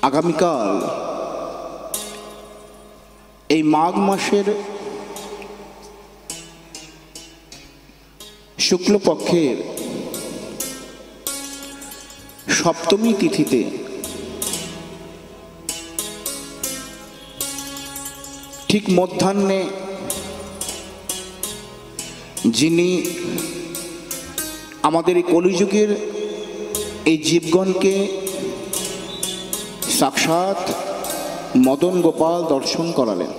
আগামীকাল এই মাঘ মাসের শুক্লপক্ষের সপ্তমী তিথিতে ঠিক মধ্যাহ্নে যিনি আমাদের এই কলিযুগের এই জীবগণকে সাক্ষাৎ মদন গোপাল দর্শন করালেন।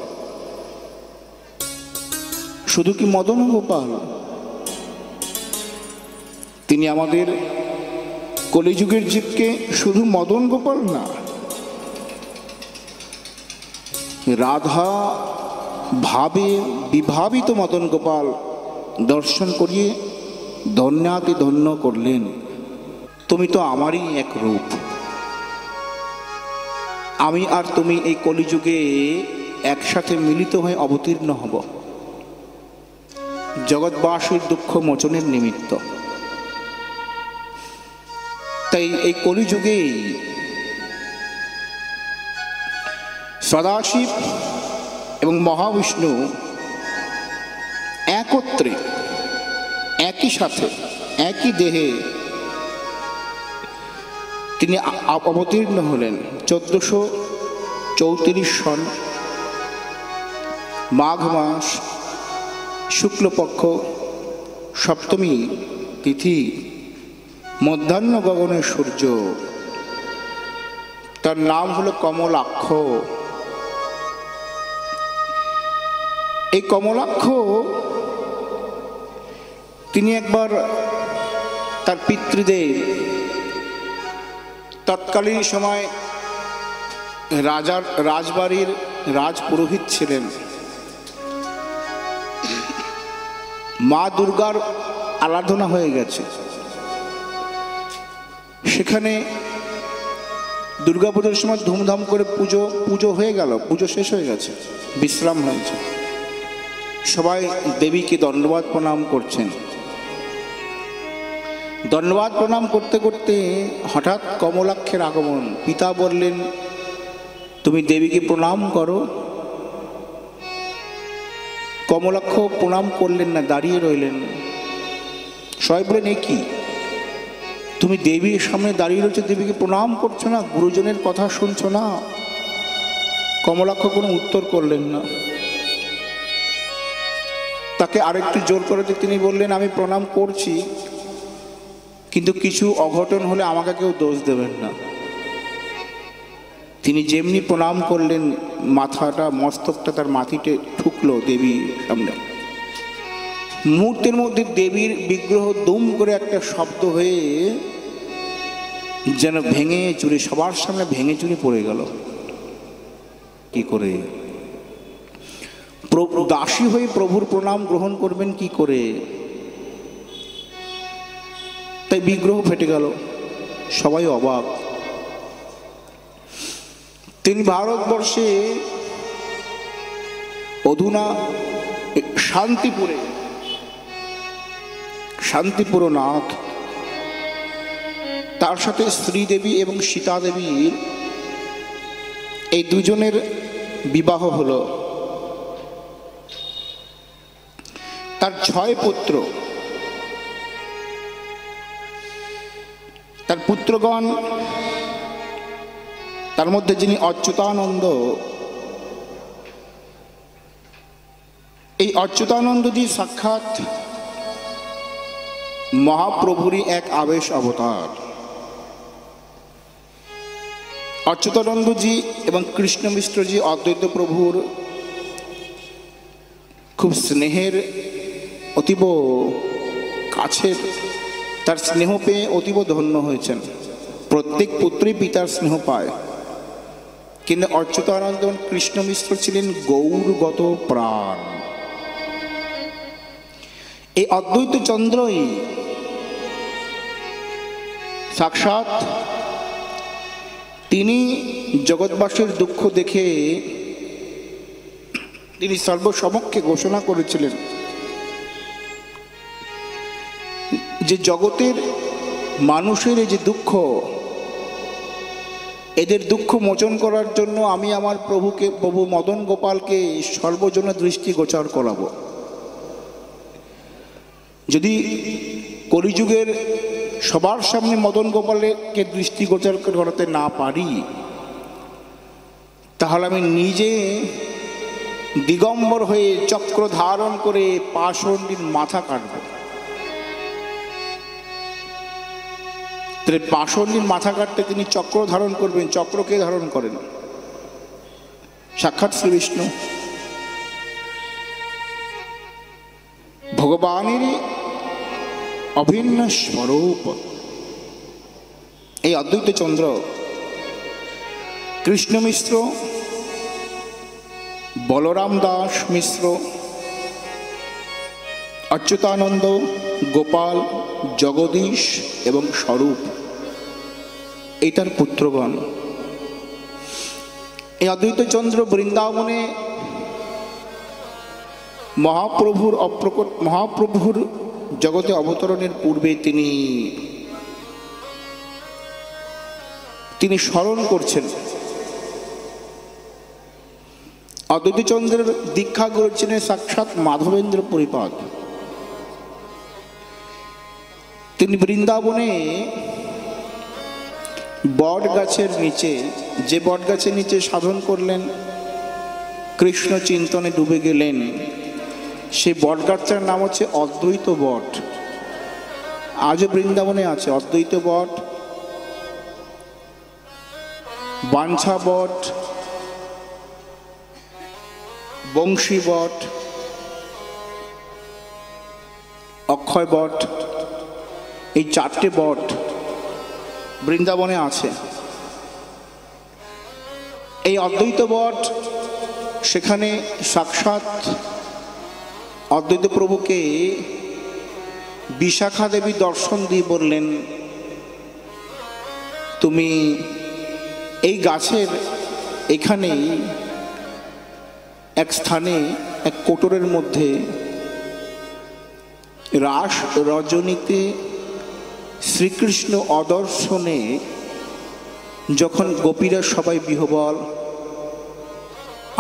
শুধু কি মদন গোপাল, তিনি আমাদের কলিযুগের জীবকে শুধু মদন গোপাল না, রাধা ভাবে বিভাবিত মদন গোপাল দর্শন করিয়ে ধন্যাতি ধন্য করলেন। তুমি তো আমারই এক রূপ, আমি আর তুমি এই কলিযুগে একসাথে মিলিত হয়ে অবতীর্ণ হব জগৎবাসীর দুঃখ মোচনের নিমিত্ত। তাই এই কলিযুগেই সদাশিব এবং মহাবিষ্ণু একত্রে একই সাথে একই দেহে তিনি অবতীর্ণ হলেন 1434 সন মাঘ মাস শুক্লপক্ষ সপ্তমী তিথি মধ্যাহ্ন গগনের সূর্য। তার নাম হলো কমলাক্ষ। এই কমলাক্ষ তিনি একবার তার পিতৃদেব, তৎকালীন সময় রাজবাড়ির রাজপুরোহিত ছিলেন, মা দুর্গার আরাধনা হয়ে গেছে। সেখানে দুর্গাপুজোর সময় ধুমধাম করে পুজো হয়ে গেল, পুজো শেষ হয়ে গেছে, বিশ্রাম হয়েছে, সবাই দেবীকে দণ্ডবাদ প্রণাম করছেন। দণ্ডবাদ প্রণাম করতে করতে হঠাৎ কমলাক্ষের আগমন। পিতা বললেন, তুমি দেবীকে প্রণাম করো। কমলাক্ষ প্রণাম করলেন না, দাঁড়িয়ে রইলেন। সবাই বললেন, এ কি, তুমি দেবীর সামনে দাঁড়িয়ে রয়েছে, দেবীকে প্রণাম করছো না, গুরুজনের কথা শুনছো না? কমলাক্ষ কোনো উত্তর করলেন না। তাকে আরেকটু জোর করে তিনি বললেন, আমি প্রণাম করছি, কিন্তু কিছু অঘটন হলে আমাকে কেউ দোষ দেবেন না। তিনি যেমনি প্রণাম করলেন, মাথাটা মস্তকটা তার মাটিতে ঠুকলো দেবীর সামনে। মুহূর্তের মধ্যে দেবীর বিগ্রহ দুম করে একটা শব্দ হয়ে যেন ভেঙে চুরে সবার সামনে ভেঙে চুরে পড়ে গেল। কি করে দাসী হয়ে প্রভুর প্রণাম গ্রহণ করবেন কি করে? তাই বিগ্রহ ফেটে গেল, সবাই অবাক। তিনি ভারতবর্ষে অধুনা শান্তিপুরনাথ, তার সাথে শ্রীদেবী এবং সীতা দেবীর এই দুজনের বিবাহ হলো। তার 6 পুত্র। তার পুত্রগণ, তার মধ্যে যিনি অচ্যুতানন্দ, এই অচ্যুতানন্দজি সাক্ষাৎ মহাপ্রভুরই এক আবেশ অবতার। অচ্যুতানন্দজি এবং কৃষ্ণ মিশ্রজি অদ্বৈত প্রভুর খুব স্নেহের, অতীব কাছের, তার স্নেহ পেয়ে অতীব ধন্য হয়েছেন। প্রত্যেক পুত্রই পিতার স্নেহ পায়, কিন্তু অচ্যুতানন্দ কৃষ্ণ মিশ্র ছিলেন গৌরগত প্রাণ। এই অদ্বৈত চন্দ্রই সাক্ষাৎ তিনি জগৎবাসীর দুঃখ দেখে তিনি সর্বসমক্ষে ঘোষণা করেছিলেন যে জগতের মানুষের এই যে দুঃখ, এদের দুঃখ মোচন করার জন্য আমি আমার প্রভু মদন গোপালকে সর্বজনে দৃষ্টিগোচর করাবো। যদি কলিযুগের সবার সামনে মদন গোপালকে দৃষ্টিগোচর করাতে না পারি, তাহলে আমি নিজে দিগম্বর হয়ে চক্র ধারণ করে পাষণ্ডীর মাথা কাটব। তাহলে পাষণ্ডীর মাথা কাটতে তিনি চক্র ধারণ করবেন। চক্র কে ধারণ করেন? সাক্ষাৎ শ্রী বিষ্ণু। ভগবানেরই অভিন্ন স্বরূপ এই অদ্বৈত চন্দ্র। কৃষ্ণ মিশ্র, বলরাম দাস মিশ্র, অচ্যুতানন্দ, গোপাল, জগদীশ এবং স্বরূপ এই তার পুত্রগণ। এই অদ্বৈত চন্দ্র বৃন্দাবনে মহাপ্রভুর জগতে অবতরণের পূর্বে তিনি স্মরণ করছেন। অদ্বৈত চন্দ্রের দীক্ষা করেছিলেন সাক্ষাৎ মাধবেন্দ্র পরিপাদ। তিনি বৃন্দাবনে বট গাছের নিচে, যে বট গাছের নিচে সাধন করলেন, কৃষ্ণ চিন্তনে ডুবে গেলেন, সেই বট গাছটার নাম হচ্ছে অদ্বৈত বট। আজও বৃন্দাবনে আছে অদ্বৈত বট, বাঞ্ছা বট, বংশী বট, অক্ষয় বট, এই চারটে বট বৃন্দাবনে আছে। এই অদ্বৈত বট, সেখানে সাক্ষাৎ অদ্বৈত প্রভুকে বিশাখা দেবী দর্শন দিয়ে বললেন, তুমি এই গাছের এখানেই এক স্থানে এক কোটরের মধ্যে রাস রজনীতে শ্রীকৃষ্ণ অদর্শনে যখন গোপীরা সবাই বিহবল,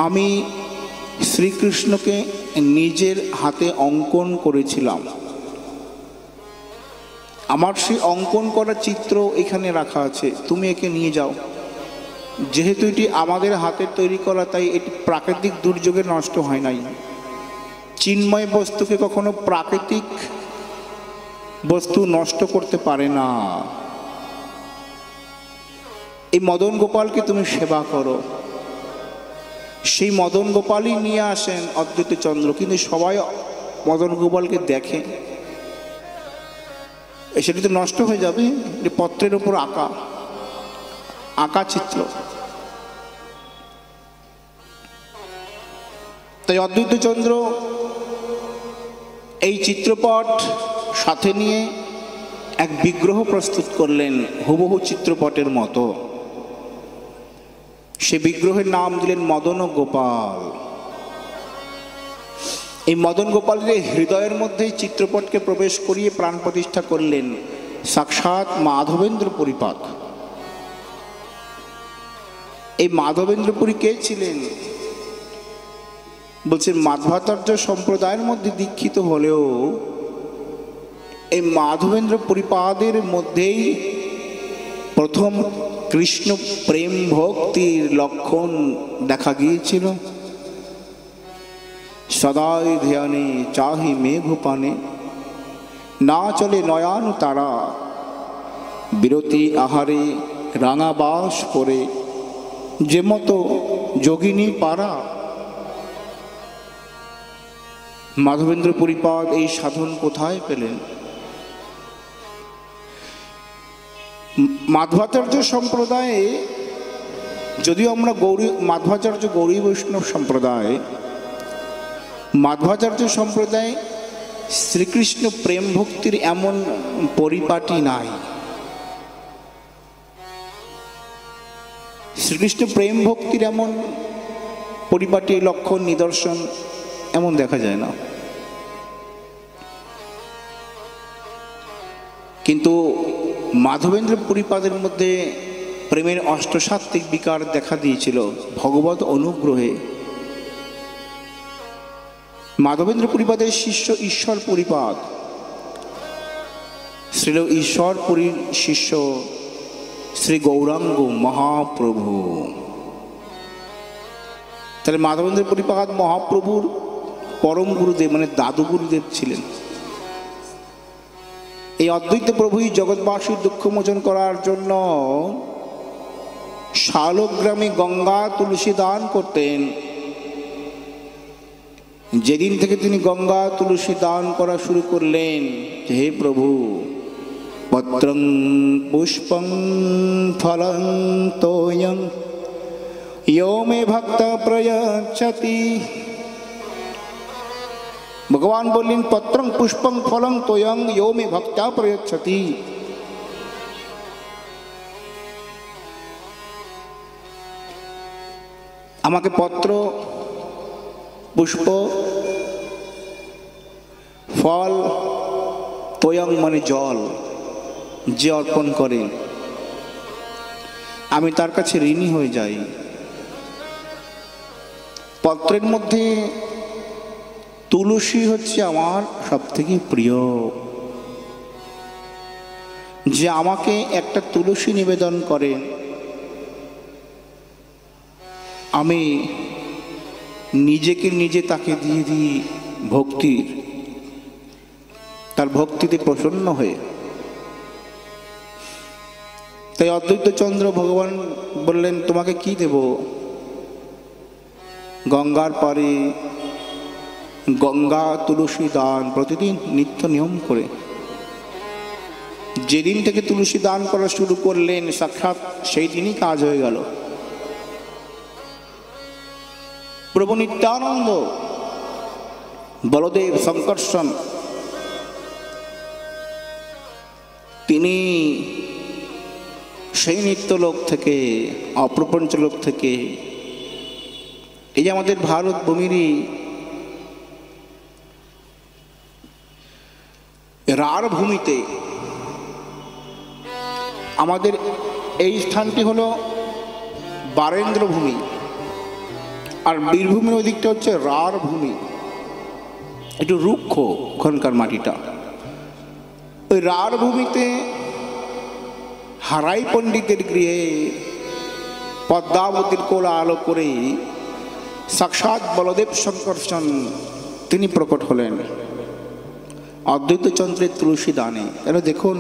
আমি শ্রীকৃষ্ণকে নিজের হাতে অঙ্কন করেছিলাম। আমার সেই অঙ্কন করা চিত্র এখানে রাখা আছে, তুমি একে নিয়ে যাও। যেহেতু এটি আমাদের হাতের তৈরি করা, তাই এটি প্রাকৃতিক দুর্যোগে নষ্ট হয় নাই। চিন্ময় বস্তুকে কখনো প্রাকৃতিক বস্তু নষ্ট করতে পারে না। এই মদন গোপালকে তুমি সেবা করো। সেই মদন গোপালই নিয়ে আসেন অদ্বৈত চন্দ্র। কিন্তু সবাই মদন গোপালকে দেখে, সেটি তো নষ্ট হয়ে যাবে, পত্রের উপর আঁকা চিত্র। তাই অদ্বৈত চন্দ্র এই চিত্রপট সাথে নিয়ে এক বিগ্রহ প্রস্তুত করলেন হুবহু চিত্রপটের মতো। সে বিগ্রহের নাম দিলেন মদন গোপাল। এই মদন গোপালের হৃদয়ের মধ্যেই চিত্রপটকে প্রবেশ করিয়ে প্রাণ প্রতিষ্ঠা করলেন সাক্ষাৎ মাধবেন্দ্র পরিপাদ। এই মাধবেন্দ্রপুরী কে ছিলেন? বলছে মাধ্বাচার্য সম্প্রদায়ের মধ্যে দীক্ষিত হলেও এই মাধবেন্দ্র পরিপাদের মধ্যেই প্রথম কৃষ্ণ প্রেম ভক্তির লক্ষণ দেখা গিয়েছিল। সদাই ধ্যানে চাহি মেঘ পানে, না চলে নয়ন তারা, বিরতি আহারে রাঙা বাস করে, যে মতো যোগিনী পারা। মাধবেন্দ্র পরিপাদ এই সাধন কোথায় পেলেন? মাধ্বাচার্য সম্প্রদায়ে, যদিও আমরা মাধ্বাচার্য গৌরী বৈষ্ণব সম্প্রদায়, মাধ্বাচার্য সম্প্রদায় শ্রীকৃষ্ণ প্রেম ভক্তির এমন পরিপাটি নাই। শ্রীকৃষ্ণ প্রেম ভক্তির এমন পরিপাটি লক্ষণ নিদর্শন এমন দেখা যায় না। কিন্তু মাধবেন্দ্র পরিপাদের মধ্যে প্রেমের অষ্টসাত্ত্বিক বিকার দেখা দিয়েছিল ভগবত অনুগ্রহে। মাধবেন্দ্র পুরীপাদের শিষ্য ঈশ্বর পুরীপাদ, শ্রীল ঈশ্বর পুরীর শিষ্য শ্রী গৌরাঙ্গ মহাপ্রভু। তাহলে মাধবেন্দ্র পুরীপাদ মহাপ্রভুর পরম গুরুদেব, মানে দাদু গুরুদেব ছিলেন। এই অদ্বৈত প্রভুই জগৎবাসীর দুঃখ মোচন করার জন্য শালগ্রামে গঙ্গা তুলসী দান করতেন। যেদিন থেকে তিনি গঙ্গা তুলসী দান করা শুরু করলেন, হে প্রভু, পত্রং পুষ্পং ফলং তোয়ং यो मे भक्त प्रयच्छति। भगवान बोलें पत्रं पुष्पं फलं तोयं यो मे भक्त्या प्रयच्छति। আমাকে পত্র, পুষ্প, ফল, তোয়ং মানে জল যে অর্পণ করেন, আমি তার কাছে ঋণী হয়ে যাই। পত্রের মধ্যে তুলসী হচ্ছে আমার সবথেকে প্রিয়। যে আমাকে একটা তুলসী নিবেদন করেন, আমি নিজেকে নিজে তাকে দিয়ে দিই ভক্তির, তার ভক্তিতে প্রসন্ন হয়ে। তাই অদ্বৈত চন্দ্র ভগবান বললেন, তোমাকে কি দেব? গঙ্গার পারে গঙ্গা তুলসী দান প্রতিদিন নিত্য নিয়ম করে। যেদিন থেকে তুলসী দান করা শুরু করলেন, সাক্ষাৎ সেই দিনই কাজ হয়ে গেল। প্রভু নিত্যানন্দ, বলদেব, শঙ্কর্ষণ, তিনি সেই নিত্যলোক থেকে, অপ্রপঞ্চ লোক থেকে, এই যে আমাদের ভারত ভূমিরই রার ভূমিতে, আমাদের এই স্থানটি হলো বারেন্দ্র ভূমি, আর বীরভূমির ওই দিকটা হচ্ছে রার ভূমি। একটু রুক্ষ ওখানকার মাটিটা। ওই রার ভূমিতে হারাই পণ্ডিতের গৃহে পদ্মাবতীর কোলা আলো করে সাক্ষাৎ বলদেব শঙ্কর্ষণ তিনি প্রকট হলেন অদ্বৈত চন্দ্রের তুলসী দানে। তাহলে দেখুন,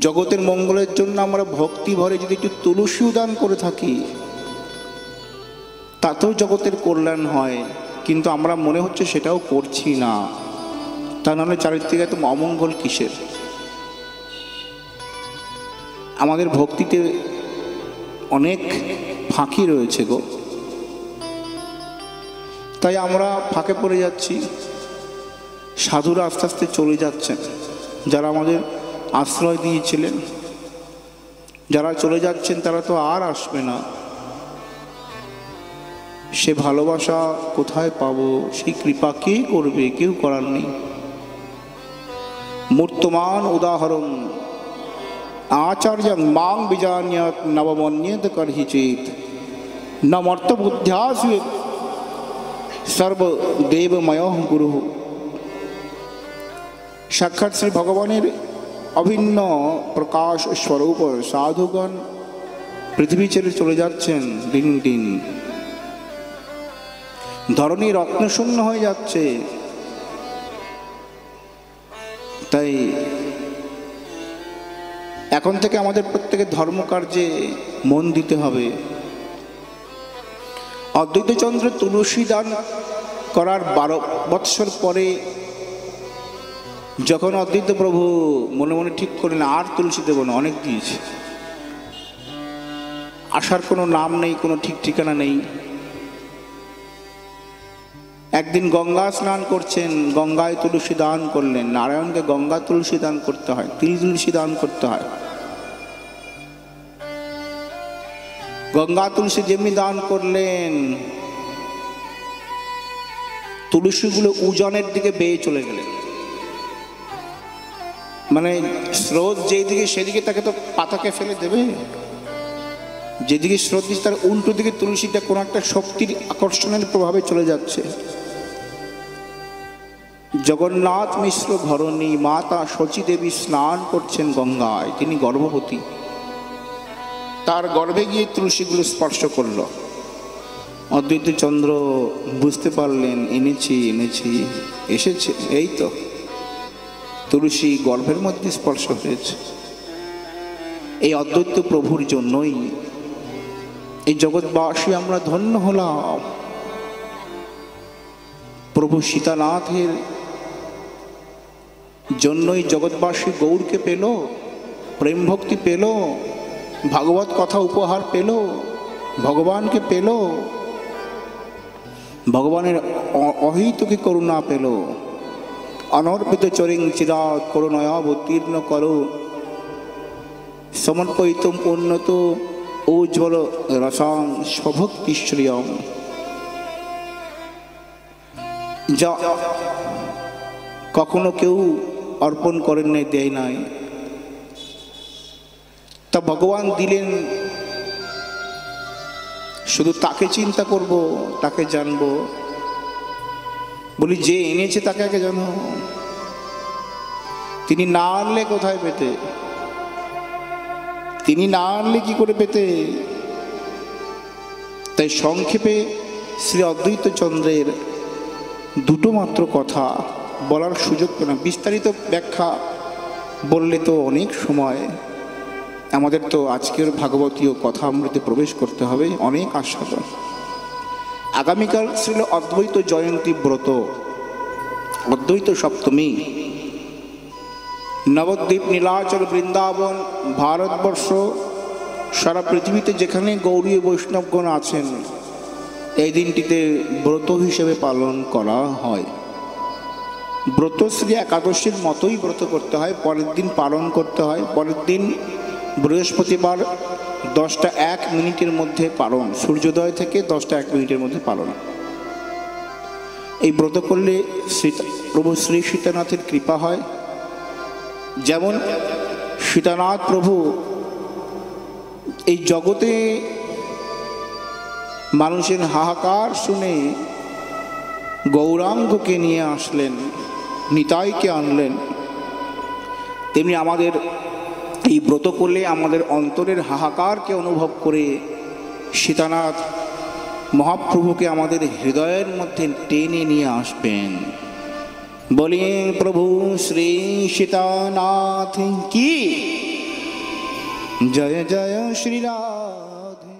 জগতের মঙ্গলের জন্য আমরা ভক্তি ভরে যদি একটু তুলসী দান করে থাকি, তাতেও জগতের কল্যাণ হয়। কিন্তু আমরা মনে হচ্ছে সেটাও করছি না। তা নাহলে চারিত্রিক এত অমঙ্গল কিসের? আমাদের ভক্তিতে অনেক ফাঁকি রয়েছে গো। তাই আমরা ফাঁকে পড়ে যাচ্ছি। সাধুরা আস্তে আস্তে চলে যাচ্ছেন, যারা আমাদের আশ্রয় দিয়েছিলেন। যারা চলে যাচ্ছেন তারা তো আর আসবে না। সে ভালোবাসা কোথায় পাবো? সেই কৃপা কে করবে? কেউ করার নেই। মূর্তমান উদাহরণ আচার্যং মাং বিজান্যাৎ নবমন্যেত কর্হিচিৎ ন মর্তবুদ্ধ্যাসু সর্বদেবময় গুরু। সাক্ষাৎ শ্রী ভগবানের অভিন্ন প্রকাশ স্বরূপ সাধুগণ পৃথিবী ছেড়ে চলে যাচ্ছেন দিন দিন। ধরণী রত্নশূন্য হয়ে যাচ্ছে। তাই এখন থেকে আমাদের প্রত্যেকের ধর্মকার্যে মন দিতে হবে। অদ্বৈতচন্দ্র তুলসী দান করার 12 বৎসর পরে যখন অদ্বৈত প্রভু মনে মনে ঠিক করলেন আর তুলসী দেব না, অনেক দিয়েছে, আসার কোনো নাম নেই, কোনো ঠিক ঠিকানা নেই। একদিন গঙ্গা স্নান করছেন, গঙ্গায় তুলসী দান করলেন। নারায়ণকে গঙ্গা তুলসী দান করতে হয়, তিল তুলসী দান করতে হয়। গঙ্গা তুলসী যেমনি দান করলেন, তুলসীগুলো উজানের দিকে বেয়ে চলে গেলেন। মানে স্রোত যেদিকে সেদিকে তাকে তো পাতাকে ফেলে দেবে, যেদিকে স্রোত দিচ্ছে তার উল্টো দিকে তুলসীটা কোনো একটা শক্তির আকর্ষণের প্রভাবে চলে যাচ্ছে। জগন্নাথ মিশ্র ধরণী মাতা শচী দেবী স্নান করছেন গঙ্গায়, তিনি গর্ভবতী, তার গর্ভে গিয়ে তুলসীগুলো স্পর্শ করল। অদ্বৈত চন্দ্র বুঝতে পারলেন এনেছি এসেছে, এই তো তুলসী গর্ভের মধ্যে স্পর্শ হয়েছে। এই অদ্বৈত প্রভুর জন্যই এই জগৎবাসী আমরা ধন্য হলাম। প্রভু সীতানাথের জন্যই জগৎবাসী গৌরকে পেল, প্রেম ভক্তি পেল, ভাগবত কথা উপহার পেল, ভগবানকে পেল, ভগবানের অহিতকে করুণা পেল। অনর্পিত চরিং চিরাৎ করুণাবতীর্ণ করো সমর্পিতম উন্নত উজ্জ্বল রসাং স্বভক্তিশ্রিয়ম। যা কখনো কেউ অর্পণ করেন নাই, দেয় নাই, তা ভগবান দিলেন। শুধু তাকে চিন্তা করব, তাকে জানবো, বলি যে এনেছে তাকে আগে জানো। তিনি না আনলে কোথায় পেতে, তিনি না আনলে কি করে পেতে? তাই সংক্ষেপে শ্রী অদ্বৈত চন্দ্রের দুটো মাত্র কথা বলার সুযোগ পেল না। বিস্তারিত ব্যাখ্যা বললে তো অনেক সময়, আমাদের তো আজকের ভাগবতীয় কথা অমৃতে প্রবেশ করতে হবে, অনেক আস্বাদন। আগামীকাল শ্রীল অদ্বৈত জয়ন্তী ব্রত, অদ্বৈত সপ্তমী, নবদ্বীপ, নীলাচল, বৃন্দাবন, ভারতবর্ষ, সারা পৃথিবীতে যেখানে গৌড়ীয় বৈষ্ণবগণ আছেন, এই দিনটিতে ব্রত হিসেবে পালন করা হয়। ব্রত শ্রী একাদশীর মতোই ব্রত করতে হয়, পরের দিন পালন করতে হয়। পরের দিন বৃহস্পতিবার 10:01 মধ্যে পালন, সূর্যোদয় থেকে 10:01 মধ্যে পালন। এই ব্রত করলে প্রভু শ্রী সীতানাথের কৃপা হয়। যেমন সীতানাথ প্রভু এই জগতে মানুষের হাহাকার শুনে গৌরাঙ্গকে নিয়ে আসলেন, নিতাইকে আনলেন, তেমনি আমাদের এই ব্রত করলে আমাদের অন্তরের হাহাকারকে অনুভব করে সীতানাথ মহাপ্রভুকে আমাদের হৃদয়ের মধ্যে টেনে নিয়ে আসবেন। বলি প্রভু শ্রী সীতানাথ কি জয় জয় শ্রী রাধে।